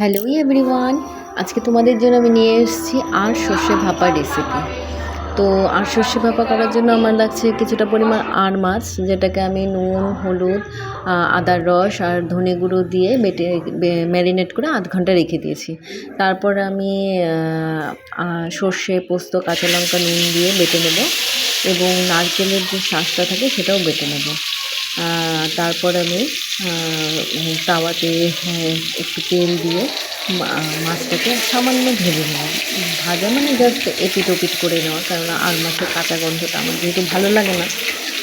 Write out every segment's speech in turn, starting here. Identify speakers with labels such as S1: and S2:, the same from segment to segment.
S1: Hello everyone, আজকে তোমাদের জন্য আমি নিয়ে এসেছি আর সর্ষে ভাপা রেসিপি। তো আর সর্ষে ভাপা করার জন্য আমার লাগছে কিছুটা পরিমাণ আর মাছ, যেটাকে আমি নুন, হলুদ, আদার রস আর ধনে গুঁড়ো দিয়ে বেটে ম্যারিনেট করে আধ ঘন্টা রেখে দিয়েছি। তারপর আমি সর্ষে, পোস্ত, কাঁচা লঙ্কা, নুন দিয়ে বেটে নেব এবং নারকেলের যে শাঁসটা থাকে সেটাও বেটে নেব। তারপর আমি তাওয়াতে একটু তেল দিয়ে মাছটাকে সামান্য ভেজে নেওয়া। ভাজা মানে জাস্ট এপিট ওপিট করে নেওয়া, কেননা আর মাছের কাঁচা গন্ধটা আমার যেহেতু ভালো লাগে না।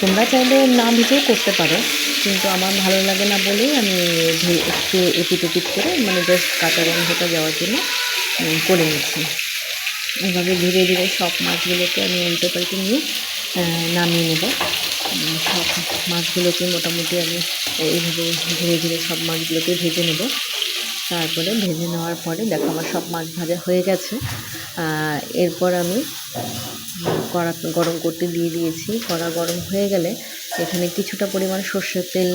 S1: তোমরা চাইলে না ভেজেও করতে পারো, কিন্তু আমার ভালো লাগে না বলেই আমি একটু এপিট ওপিট করে মানে জাস্ট কাঁচা গন্ধটা যাওয়ার জন্য করে নিচ্ছি। এভাবে ধীরে ধীরে সব মাছগুলোকে আমি উল্টে পাল্টে নিয়ে নামিয়ে নেব। সব মাছগুলোকে মোটামুটি আমি এইভাবে ধীরে ধীরে সব মাছগুলোকে ভেজে নেব। তারপরে ভেজে নেওয়ার পরে দেখো আমার সব মাছ ভাজা হয়ে গেছে। এরপর আমি কড়া গরম করতে দিয়ে দিয়েছি। কড়া গরম হয়ে গেলে এখানে কিছুটা পরিমাণ সর্ষের তেল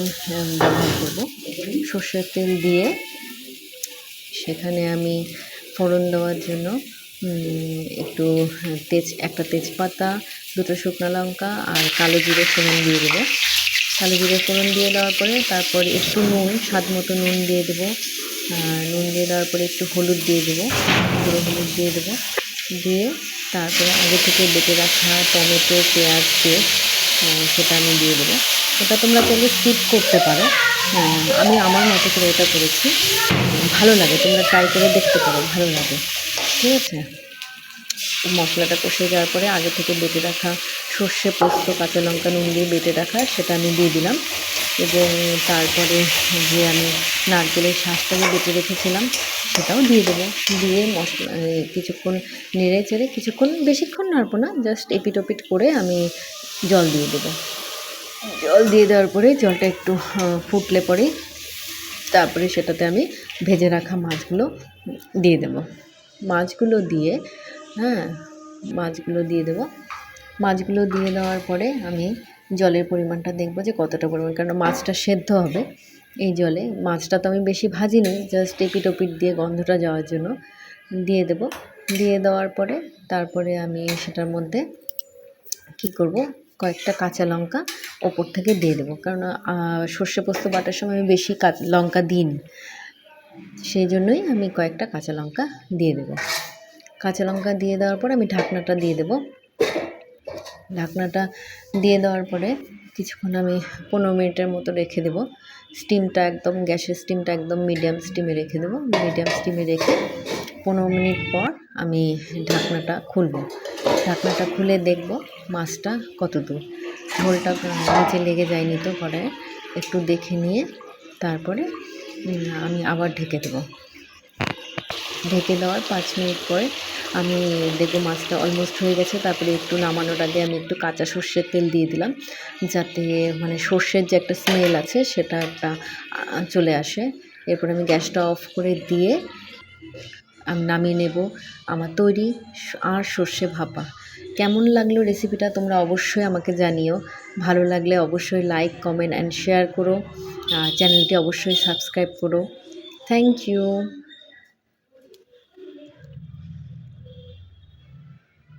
S1: ব্যবহার করব। সর্ষের তেল দিয়ে সেখানে আমি ফোড়ন দেওয়ার জন্য একটু একটা তেজপাতা, দুটো শুকনো লঙ্কা আর কালো জিরে ফোড়ন দিয়ে দেবো। কালো জিরে ফোড়ন দিয়ে দেওয়ার পরে তারপর একটু নুন, স্বাদ মতো নুন দিয়ে দেবো। নুন দিয়ে দেওয়ার পরে একটু হলুদ দিয়ে দেবো, গুঁড়ো হলুদ দিয়ে দেবো। দিয়ে তারপরে আগে থেকে বেটে রাখা টমেটো, পেঁয়াজ পেস্ট সেটা আমি দিয়ে দেবো। এটা তোমরা চাইলে স্কিপ করতে পারো, আমি আমার মতো করে এটা করেছি। ভালো লাগে, তোমরা ট্রাই করে দেখতে পারো, ভালো লাগে। ঠিক আছে, মশলাটা কষে যাওয়ার পরে আগে থেকে বেটে রাখা সর্ষে, পোস্ত, কাঁচা লঙ্কা, নুন দিয়ে বেটে রাখা সেটা আমি দিয়ে দিলাম এবং তারপরে যে আমি নারকেলের শাঁসটাকে বেটে রেখেছিলাম সেটাও দিয়ে দেবো। দিয়ে মশলা কিছুক্ষণ নেড়ে চেড়ে, বেশিক্ষণ নাড়বো না, জাস্ট এপিট ওপিট করে আমি জল দিয়ে দেবো। জল দিয়ে দেওয়ার পরে জলটা একটু ফুটলে পরে তারপরে সেটাতে আমি ভেজে রাখা মাছগুলো দিয়ে দেবো। মাছগুলো দিয়ে মাছগুলো দিয়ে দেবো। মাছগুলো দিয়ে দেওয়ার পরে আমি জলের পরিমাণটা দেখবো যে কতটা পরিমাণ, কারণ মাছটা সেদ্ধ হবে এই জলে। মাছটা তো আমি বেশি ভাজিনি, জাস্ট এপিট ওপিট দিয়ে গন্ধটা যাওয়ার জন্য দিয়ে দেবো। দিয়ে দেওয়ার পরে তারপরে আমি সেটার মধ্যে কী করব, কয়েকটা কাঁচা লঙ্কা ওপর থেকে দিয়ে দেবো, কারণ সর্ষে পোস্ত বাটার সময় আমি বেশি লঙ্কা দিইনি, সেই জন্যই আমি কয়েকটা কাঁচা লঙ্কা দিয়ে দেবো। কাঁচা লঙ্কা দিয়ে দেওয়ার পরে আমি ঢাকনাটা দিয়ে দেবো। ঢাকনাটা দিয়ে দেওয়ার পরে কিছুক্ষণ আমি 15 মিনিটের মতো রেখে দেবো। গ্যাসের স্টিমটা একদম মিডিয়াম স্টিমে রেখে দেবো। মিডিয়াম স্টিমে রেখে 15 মিনিট পর আমি ঢাকনাটা খুলব। ঢাকনাটা খুলে দেখব মাছটা কত দূর, ঝোলটা নিচে লেগে যায়নি তো কড়াইয়ে, একটু দেখে নিয়ে তারপরে আমি আবার ঢেকে দেবো। ঢেকে দেওয়ার 5 মিনিট পরে আমি দেখবো মাছটা অলমোস্ট হয়ে গেছে। তারপরে একটু নামানোর আগে আমি একটু কাঁচা সর্ষের তেল দিয়ে দিলাম, যাতে মানে সর্ষের যে একটা স্মেল আছে সেটা একটা চলে আসে। এরপর আমি গ্যাসটা অফ করে দিয়ে আমি নামিয়ে নেব। আমার তৈরি আর সর্ষে ভাপা। কেমন লাগলো রেসিপিটা তোমরা অবশ্যই আমাকে জানিও। ভালো লাগলে অবশ্যই লাইক, কমেন্ট অ্যান্ড শেয়ার করো। চ্যানেলটি অবশ্যই সাবস্ক্রাইব করো। Thank you.